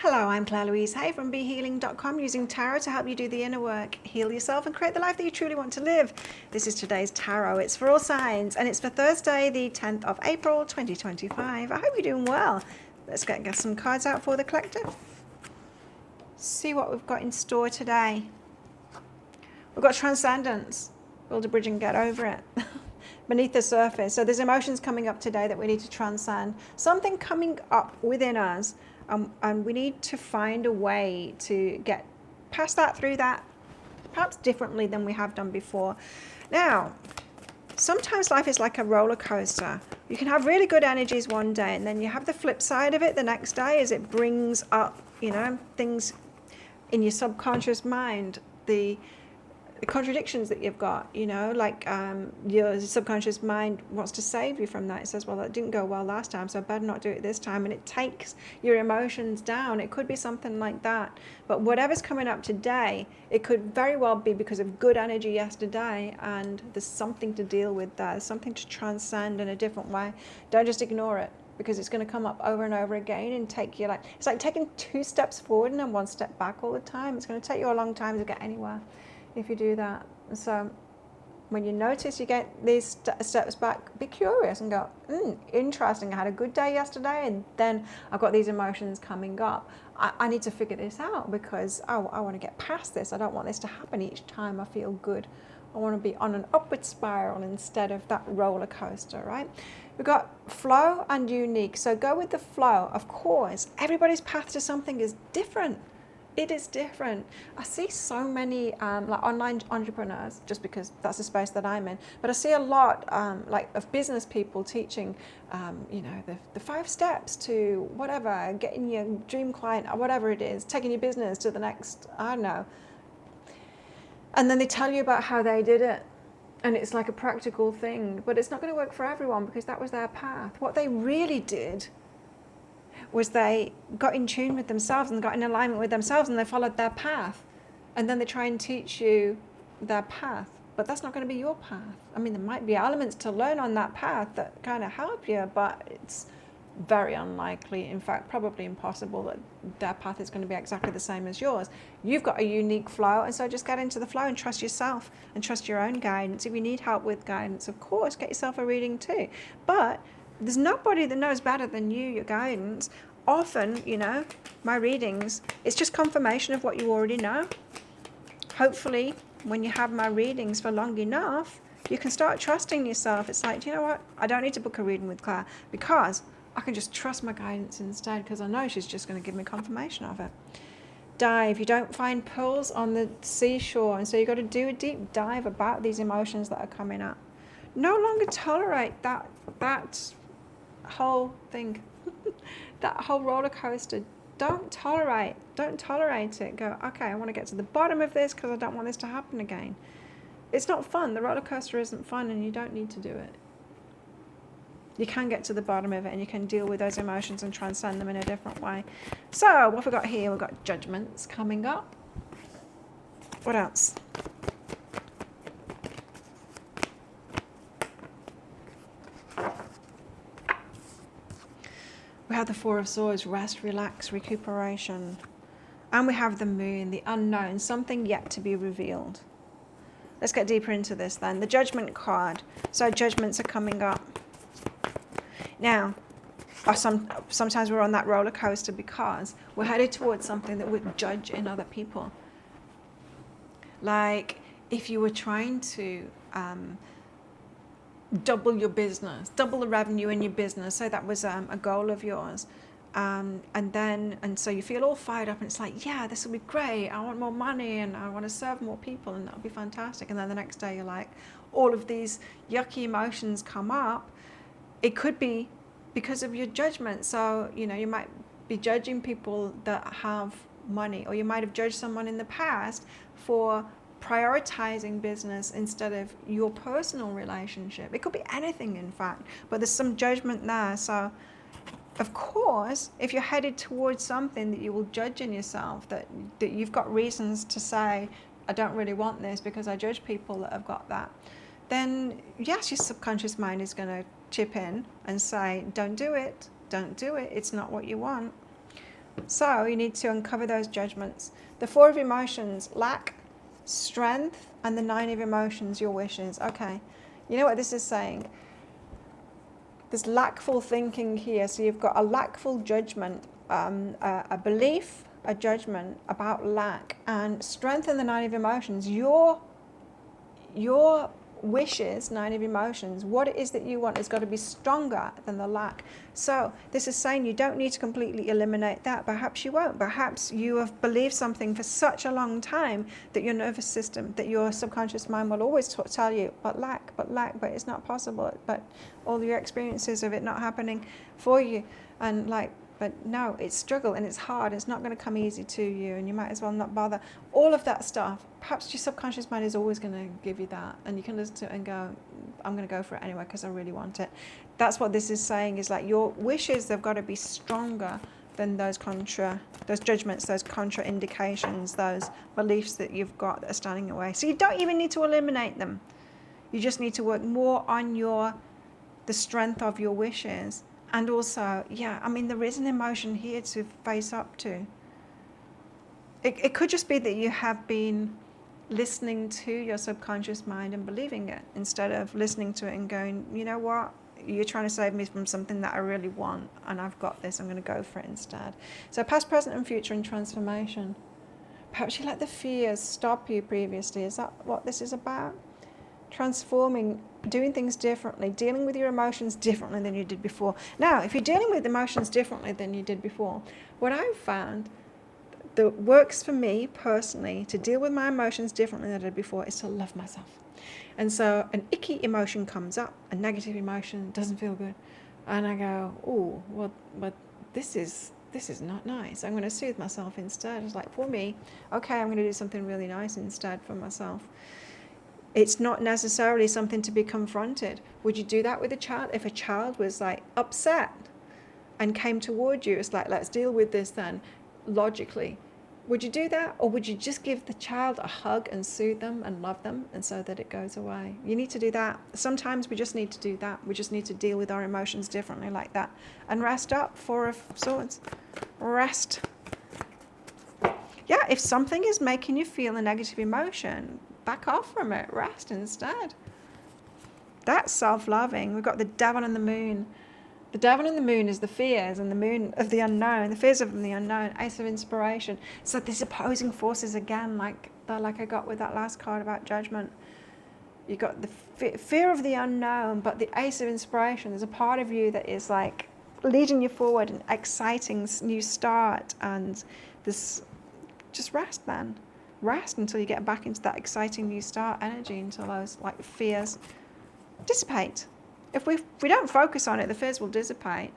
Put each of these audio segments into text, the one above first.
Hello, I'm Claire Louise Hay from BeHealing.com, using tarot to help you do the inner work, heal yourself and create the life that you truly want to live. This is today's tarot. It's for all signs and it's for Thursday, the 10th of April, 2025. I hope you're doing well. Let's get some cards out for the collective. See what we've got in store today. We've got transcendence. Build a bridge and get over it. Beneath the surface. So there's emotions coming up today that we need to transcend. Something coming up within us. And we need to find a way to get past that, through that, perhaps differently than we have done before. Now, sometimes life is like a roller coaster. You can have really good energies one day, and then you have the flip side of it the next day as it brings up, things in your subconscious mind, the contradictions that you've got, like your subconscious mind wants to save you from that. It says, well, that didn't go well last time, so I better not do it this time. And it takes your emotions down. It could be something like that. But whatever's coming up today, it could very well be because of good energy yesterday, and there's something to deal with there. There's something to transcend in a different way. Don't just ignore it, because it's going to come up over and over again and take you it's like taking 2 steps forward and then 1 step back all the time. It's going to take you a long time to get anywhere if you do that. So when you notice you get these steps back, be curious and go, interesting, I had a good day yesterday and then I've got these emotions coming up. I need to figure this out because I want to get past this. I don't want this to happen each time I feel good. I want to be on an upward spiral instead of that roller coaster, right? We've got flow and unique. So go with the flow. Of course, everybody's path to something is different. It is different. I see so many online entrepreneurs, just because that's the space that I'm in, but I see a lot of business people teaching, the 5 steps to whatever, getting your dream client or whatever it is, taking your business to the next, I don't know. And then they tell you about how they did it. And it's like a practical thing, but it's not going to work for everyone because that was their path. What they really did was they got in tune with themselves and got in alignment with themselves and they followed their path. And then they try and teach you their path, but that's not going to be your path. I mean, there might be elements to learn on that path that kind of help you, but it's very unlikely, in fact, probably impossible that their path is going to be exactly the same as yours. You've got a unique flow, and so just get into the flow and trust yourself and trust your own guidance. If you need help with guidance, of course, get yourself a reading too. But there's nobody that knows better than you, your guidance. Often, my readings, it's just confirmation of what you already know. Hopefully, when you have my readings for long enough, you can start trusting yourself. It's like, you know what? I don't need to book a reading with Claire because I can just trust my guidance instead because I know she's just going to give me confirmation of it. Dive. You don't find pearls on the seashore, and so you've got to do a deep dive about these emotions that are coming up. No longer tolerate that whole thing, that whole roller coaster. Don't tolerate it. Go, okay, I want to get to the bottom of this because I don't want this to happen again. It's not fun. The roller coaster isn't fun, and you don't need to do it. You can get to the bottom of it and you can deal with those emotions and transcend them in a different way. So what have we got here? We've got judgments coming up. What else? We have the 4 of Swords, rest, relax, recuperation. And we have the Moon, the unknown, something yet to be revealed. Let's get deeper into this then. The Judgment card. So judgments are coming up. Now, sometimes we're on that roller coaster because we're headed towards something that would judge in other people. Like if you were trying to double your business, double the revenue in your business, so that was a goal of yours. And so you feel all fired up and it's like, yeah, this will be great. I want more money and I want to serve more people and that'll be fantastic. And then the next day you're like, all of these yucky emotions come up. It could be because of your judgment. So, you might be judging people that have money, or you might have judged someone in the past for prioritizing business instead of your personal relationship. It could be anything, in fact, but there's some judgment there. So, of course, if you're headed towards something that you will judge in yourself, that you've got reasons to say, I don't really want this because I judge people that have got that, then yes, your subconscious mind is going to chip in and say, don't do it, it's not what you want. So you need to uncover those judgments. The 4 of emotions, lack, strength, and the 9 of emotions, your wishes. Okay, you know what this is saying? There's lackful thinking here. So you've got a lackful judgment, a belief, a judgment about lack, and strength in the 9 of emotions. Your wishes, 9 of emotions, what it is that you want has got to be stronger than the lack. So this is saying you don't need to completely eliminate that. Perhaps you won't. Perhaps you have believed something for such a long time that your nervous system, that your subconscious mind will always tell you, but it's not possible, but all your experiences of it not happening for you, and but no, it's struggle and it's hard. It's not going to come easy to you, and you might as well not bother. All of that stuff. Perhaps your subconscious mind is always going to give you that, and you can listen to it and go, I'm going to go for it anyway because I really want it. That's what this is saying, is like your wishes, they've got to be stronger than those judgments, those contraindications, those beliefs that you've got that are standing in the way. So you don't even need to eliminate them. You just need to work more on the strength of your wishes. And also, there is an emotion here to face up to. It could just be that you have been listening to your subconscious mind and believing it, instead of listening to it and going, you know what, you're trying to save me from something that I really want, and I've got this, I'm going to go for it instead. So past, present, and future in transformation. Perhaps you let the fears stop you previously. Is that what this is about? Transforming, doing things differently, dealing with your emotions differently than you did before. Now, if you're dealing with emotions differently than you did before, what I've found that works for me personally to deal with my emotions differently than I did before is to love myself. And so an icky emotion comes up, a negative emotion, doesn't feel good, and I go, oh, well, but this is not nice. I'm going to soothe myself instead. It's like, for me, okay, I'm going to do something really nice instead for myself. It's not necessarily something to be confronted. Would you do that with a child? If a child was like upset and came toward you, it's like, let's deal with this then, logically. Would you do that? Or would you just give the child a hug and soothe them and love them, and so that it goes away? You need to do that. Sometimes we just need to do that. We just need to deal with our emotions differently like that. And rest up, 4 of Swords. Rest. Yeah, if something is making you feel a negative emotion, back off from it. Rest instead. That's self-loving. We've got the Devil and the Moon. The Devil and the Moon is the fears, and the Moon of the unknown, the fears of the unknown, Ace of Inspiration. So these opposing forces again, like I got with that last card about judgment. You got the fear of the unknown, but the Ace of Inspiration. There's a part of you that is like leading you forward, an exciting new start, and this. Just rest then. Rest until you get back into that exciting new start energy, until those like fears dissipate. If we don't focus on it, the fears will dissipate.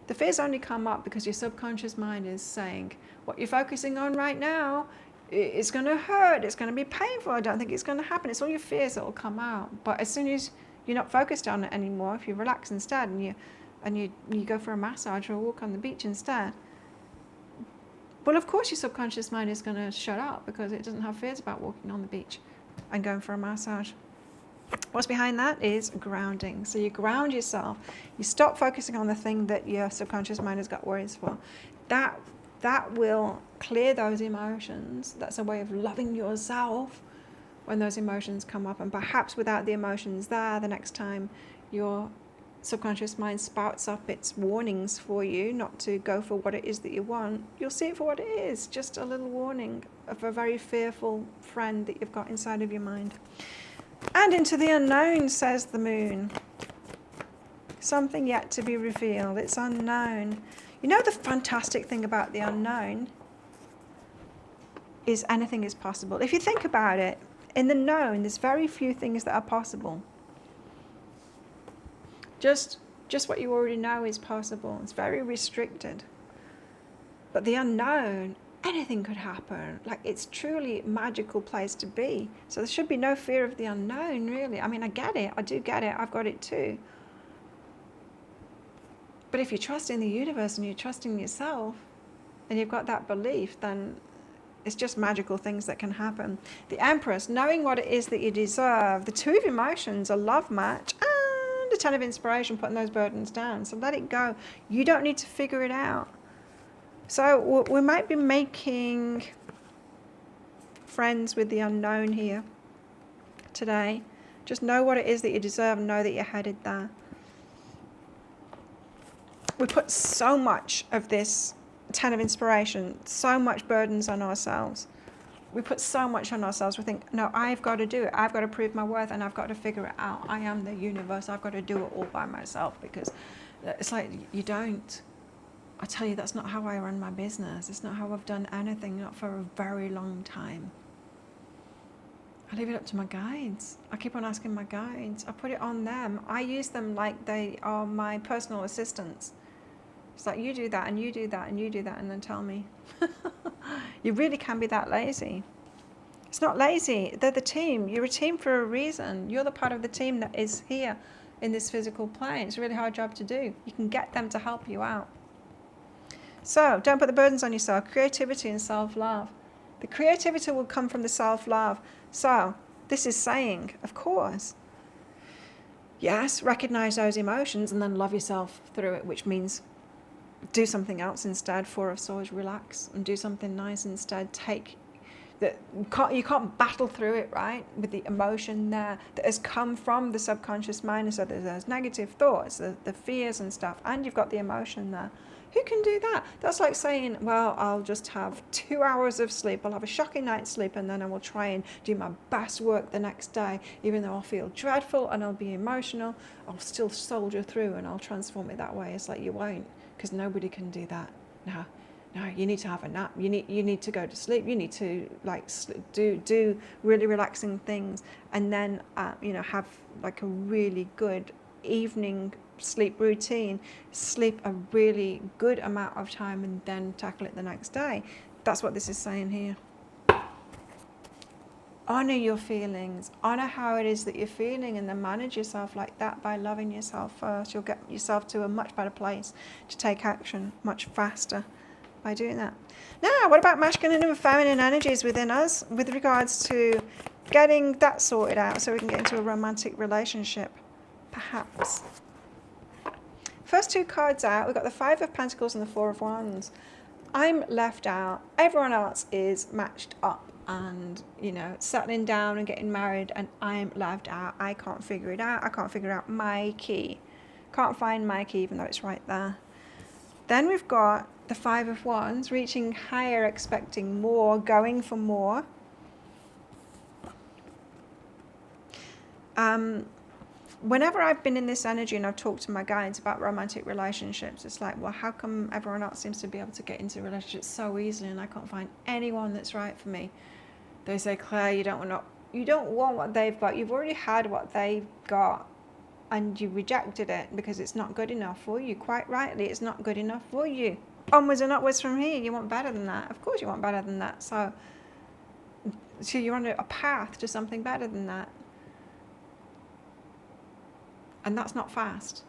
The fears only come up because your subconscious mind is saying, what you're focusing on right now is going to hurt, it's going to be painful, I don't think it's going to happen. It's all your fears that will come out. But as soon as you're not focused on it anymore, if you relax instead and you go for a massage or a walk on the beach instead, well, of course your subconscious mind is going to shut up, because it doesn't have fears about walking on the beach and going for a massage. What's behind that is grounding. So you ground yourself. You stop focusing on the thing that your subconscious mind has got worries for. That will clear those emotions. That's a way of loving yourself when those emotions come up. And perhaps without the emotions there, the next time your subconscious mind spouts up its warnings for you not to go for what it is that you want, you'll see it for what it is, just a little warning of a very fearful friend that you've got inside of your mind. And into the unknown, says the Moon. Something yet to be revealed. It's unknown. You know, the fantastic thing about the unknown is anything is possible. If you think about it, in the known, there's very few things that are possible. Just what you already know is possible. It's very restricted. But the unknown, anything could happen. Like, it's truly a magical place to be. So there should be no fear of the unknown, really. I mean, I get it. I do get it. I've got it too. But if you trust in the universe and you trust in yourself, and you've got that belief, then it's just magical things that can happen. The Empress, knowing what it is that you deserve. The 2 of Emotions, a love match, and the 10 of Inspiration, putting those burdens down. So let it go. You don't need to figure it out. So we might be making friends with the unknown here today. Just know what it is that you deserve and know that you're headed there. We put so much of this 10 of inspiration, so much burdens on ourselves. We put so much on ourselves. We think, no, I've got to do it. I've got to prove my worth and I've got to figure it out. I am the universe. I've got to do it all by myself, because it's like, you don't. I tell you, that's not how I run my business. It's not how I've done anything, not for a very long time. I leave it up to my guides. I keep on asking my guides. I put it on them. I use them like they are my personal assistants. It's like, you do that and you do that and you do that and then tell me. You really can be that lazy. It's not lazy. They're the team. You're a team for a reason. You're the part of the team that is here in this physical plane. It's a really hard job to do. You can get them to help you out. So don't put the burdens on yourself. Creativity and self-love. The creativity will come from the self-love. So this is saying, of course, yes, recognize those emotions and then love yourself through it, which means do something else instead. Four of Swords, relax and do something nice instead. You can't battle through it, right, with the emotion there that has come from the subconscious mind. So there's negative thoughts, the fears and stuff, and you've got the emotion there. Who can do that? That's like saying, well, I'll just have 2 hours of sleep. I'll have a shocking night's sleep and then I will try and do my best work the next day. Even though I'll feel dreadful and I'll be emotional, I'll still soldier through and I'll transform it that way. It's like, you won't, because nobody can do that. No, you need to have a nap. You need to go to sleep. You need to do really relaxing things, and then have like a really good evening sleep routine. Sleep a really good amount of time, and then tackle it the next day. That's what this is saying here. Honor your feelings. Honor how it is that you're feeling, and then manage yourself like that by loving yourself first. You'll get yourself to a much better place to take action much faster by doing that. Now, what about masculine and feminine energies within us with regards to getting that sorted out so we can get into a romantic relationship, perhaps? First two cards out, we've got the Five of Pentacles and the Four of Wands. I'm left out. Everyone else is matched up and, settling down and getting married, and I'm left out. I can't figure it out. I can't figure out my key. Can't find my key even though it's right there. Then we've got the Five of Wands, reaching higher, expecting more, going for more. Whenever I've been in this energy and I've talked to my guides about romantic relationships, it's like, well, how come everyone else seems to be able to get into relationships so easily and I can't find anyone that's right for me? They say, Claire, you don't want what they've got. You've already had what they've got, and you rejected it because it's not good enough for you. Quite rightly, it's not good enough for you. Onwards and upwards from here. You want better than that. Of course you want better than that. So you're on a path to something better than that. And that's not fast.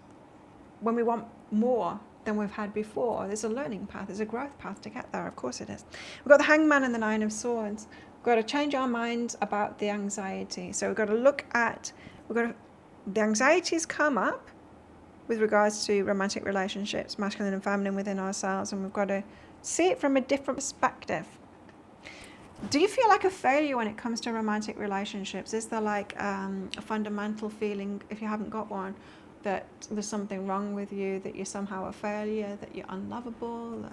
When we want more than we've had before, there's a learning path, there's a growth path to get there. Of course it is. We've got the Hangman and the Nine of Swords. We've got to change our minds about the anxiety. So we've got to look at, the anxieties come up with regards to romantic relationships, masculine and feminine within ourselves, and we've got to see it from a different perspective. Do you feel like a failure when it comes to romantic relationships? Is there like a fundamental feeling, if you haven't got one, that there's something wrong with you, that you're somehow a failure, that you're unlovable,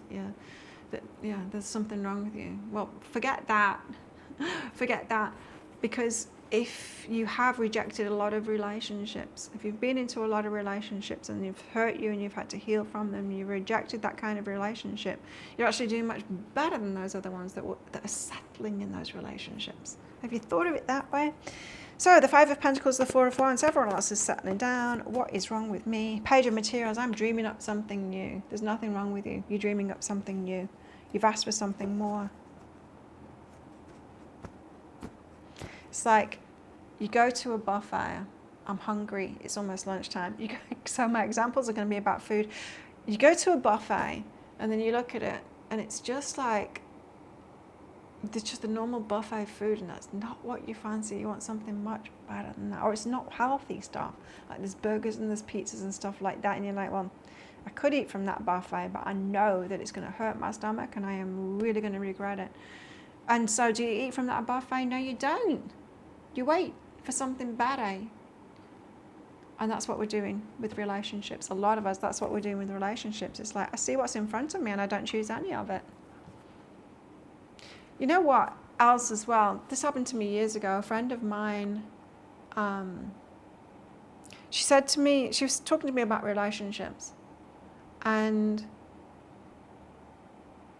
that there's something wrong with you? Well, forget that. Forget that. Because if you have rejected a lot of relationships, if you've been into a lot of relationships and you've hurt you and you've had to heal from them, you've rejected that kind of relationship, you're actually doing much better than those other ones that are settling in those relationships. Have you thought of it that way? So the Five of Pentacles, the Four of Wands, everyone else is settling down. What is wrong with me? Page of Materials, I'm dreaming up something new. There's nothing wrong with you. You're dreaming up something new. You've asked for something more. It's like you go to a buffet. I'm hungry. It's almost lunchtime. So my examples are going to be about food. You go to a buffet and then you look at it and it's just like, it's just a normal buffet food, and that's not what you fancy. You want something much better than that. Or it's not healthy stuff. Like there's burgers and there's pizzas and stuff like that. And you're like, well, I could eat from that buffet, but I know that it's going to hurt my stomach and I am really going to regret it. And so do you eat from that buffet? No, you don't. You wait for something better. And that's what we're doing with relationships. A lot of us, that's what we're doing with relationships. It's like, I see what's in front of me and I don't choose any of it. You know what else as well? This happened to me years ago. A friend of mine, she said to me, she was talking to me about relationships. And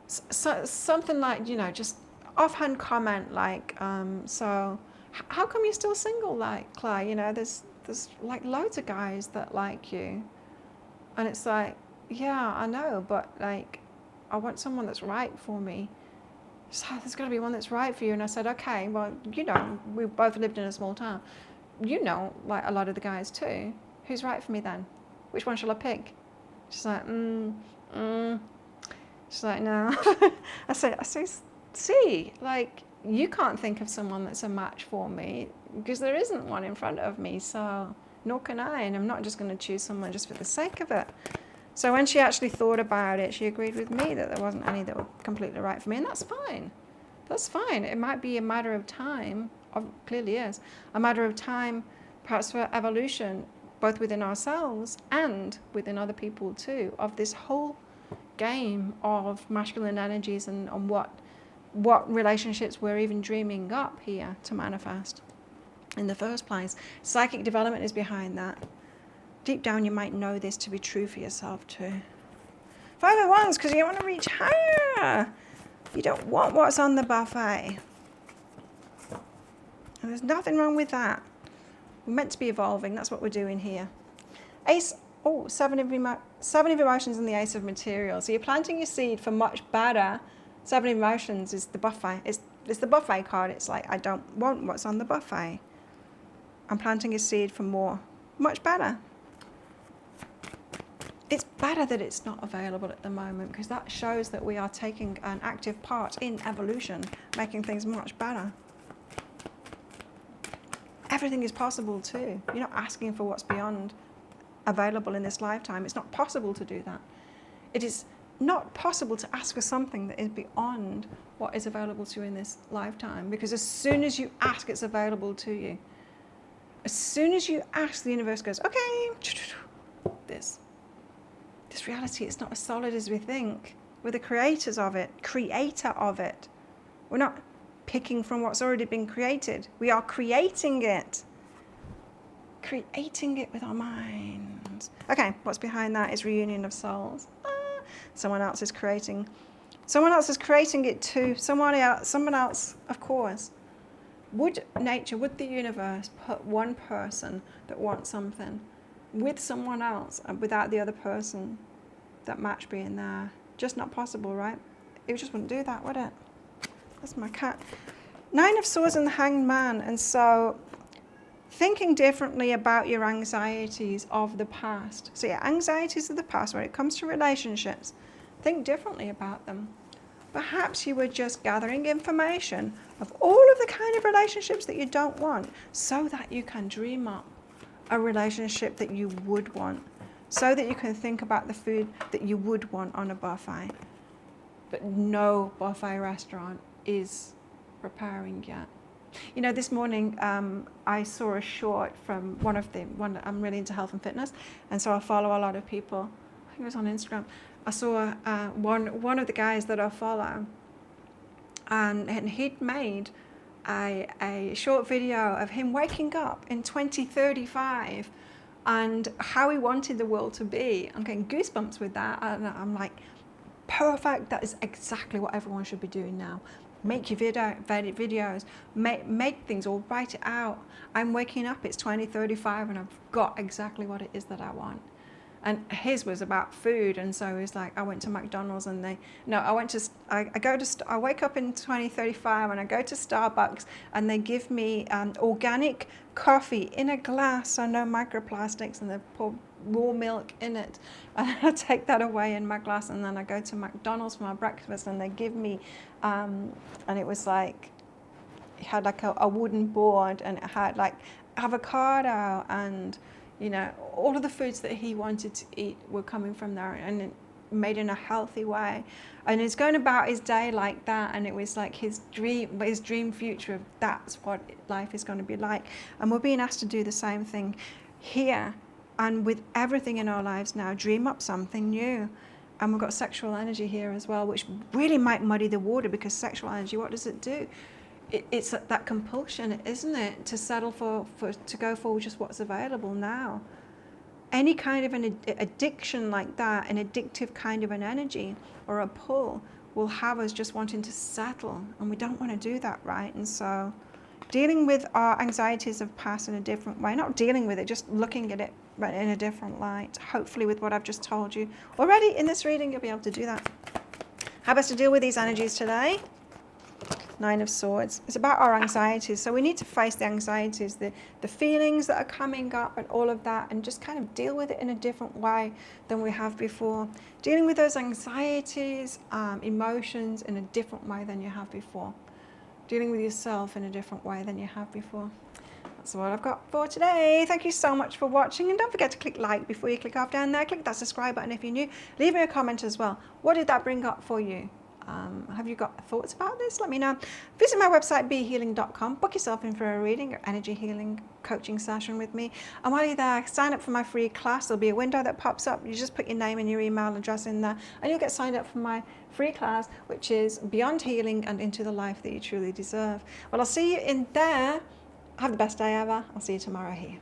so, something like, just offhand comment like, so how come you're still single, like, Claire? There's like loads of guys that like you. And it's like, yeah, I know, but like, I want someone that's right for me. So there's got to be one that's right for you. And I said, okay, well, we both lived in a small town. Like a lot of the guys too. Who's right for me then? Which one shall I pick? She's like, She's like, no. I say, see, like, you can't think of someone that's a match for me because there isn't one in front of me, so nor can I, and I'm not just going to choose someone just for the sake of it. So when she actually thought about it, she agreed with me that there wasn't any that were completely right for me, and that's fine. That's fine. It might be a matter of time, clearly is, a matter of time perhaps for evolution, both within ourselves and within other people too, of this whole game of masculine energies and on what relationships we're even dreaming up here to manifest in the first place. Psychic development is behind that. Deep down you might know this to be true for yourself too. 5 of Wands, because you want to reach higher. You don't want what's on the buffet. And there's nothing wrong with that. We're meant to be evolving. That's what we're doing here. Seven of emotions and the Ace of materials. So you're planting your seed for much better. 7 of emotions is the buffet. It's the buffet card. It's like, I don't want what's on the buffet. I'm planting a seed for more, much better. It's better that it's not available at the moment because that shows that we are taking an active part in evolution, making things much better. Everything is possible too. You're not asking for what's beyond available in this lifetime. It's not possible to do that. It is not possible to ask for something that is beyond what is available to you in this lifetime, because as soon as you ask, it's available to you. As soon as you ask, the universe goes, okay, this reality, it's not as solid as we think. We're the creator of it. We're not picking from what's already been created. We are creating it with our minds. Okay, what's behind that is reunion of souls. Someone else is creating it too. Someone else, of course. Would the universe put one person that wants something with someone else and without the other person, that match being there? Just not possible, right? It just wouldn't do that, would it? That's my cat. 9 of Swords and the Hanged Man. And so thinking differently about your anxieties of the past. So yeah, anxieties of the past, when it comes to relationships, think differently about them. Perhaps you were just gathering information of all of the kind of relationships that you don't want so that you can dream up a relationship that you would want, so that you can think about the food that you would want on a buffet. But no buffet restaurant is preparing yet. This morning I saw a short from one. I'm really into health and fitness, and so I follow a lot of people. I think it was on Instagram. I saw one of the guys that I follow, and he'd made a short video of him waking up in 2035 and how he wanted the world to be. I'm getting goosebumps with that, and I'm like, perfect. That is exactly what everyone should be doing now. Make your videos, make things, or write it out. I'm waking up, it's 2035, and I've got exactly what it is that I want. And his was about food, and so he was like, I went to McDonald's, and I wake up in 2035, and I go to Starbucks, and they give me organic coffee in a glass, so no microplastics, and they pour raw milk in it, and I take that away in my glass, and then I go to McDonald's for my breakfast, and they give me, and it was like, it had like a wooden board, and it had like avocado and You know, all of the foods that he wanted to eat were coming from there, and made in a healthy way. And he's going about his day like that, and it was like his dream future of that's what life is going to be like. And we're being asked to do the same thing here, and with everything in our lives now, dream up something new. And we've got sexual energy here as well, which really might muddy the water, because sexual energy, what does it do? It's that compulsion, isn't it, to settle to go for just what's available now. Any kind of an addiction like that, an addictive kind of an energy or a pull, will have us just wanting to settle, and we don't want to do that, right? And so dealing with our anxieties of past in a different way, not dealing with it, just looking at it in a different light, hopefully with what I've just told you already in this reading, you'll be able to do that. How best to deal with these energies today? 9 of Swords. It's about our anxieties. So we need to face the anxieties, the feelings that are coming up and all of that, and just kind of deal with it in a different way than we have before. Dealing with those anxieties, emotions in a different way than you have before. Dealing with yourself in a different way than you have before. That's what I've got for today. Thank you so much for watching, and don't forget to click like before you click off down there. Click that subscribe button if you're new. Leave me a comment as well. What did that bring up for you? Have you got thoughts about this? Let me know. Visit my website, behealing.com. Book yourself in for a reading or energy healing coaching session with me. And while you're there, sign up for my free class. There'll be a window that pops up. You just put your name and your email address in there, and you'll get signed up for my free class, which is Beyond Healing and Into the Life That You Truly Deserve. Well, I'll see you in there. Have the best day ever. I'll see you tomorrow here.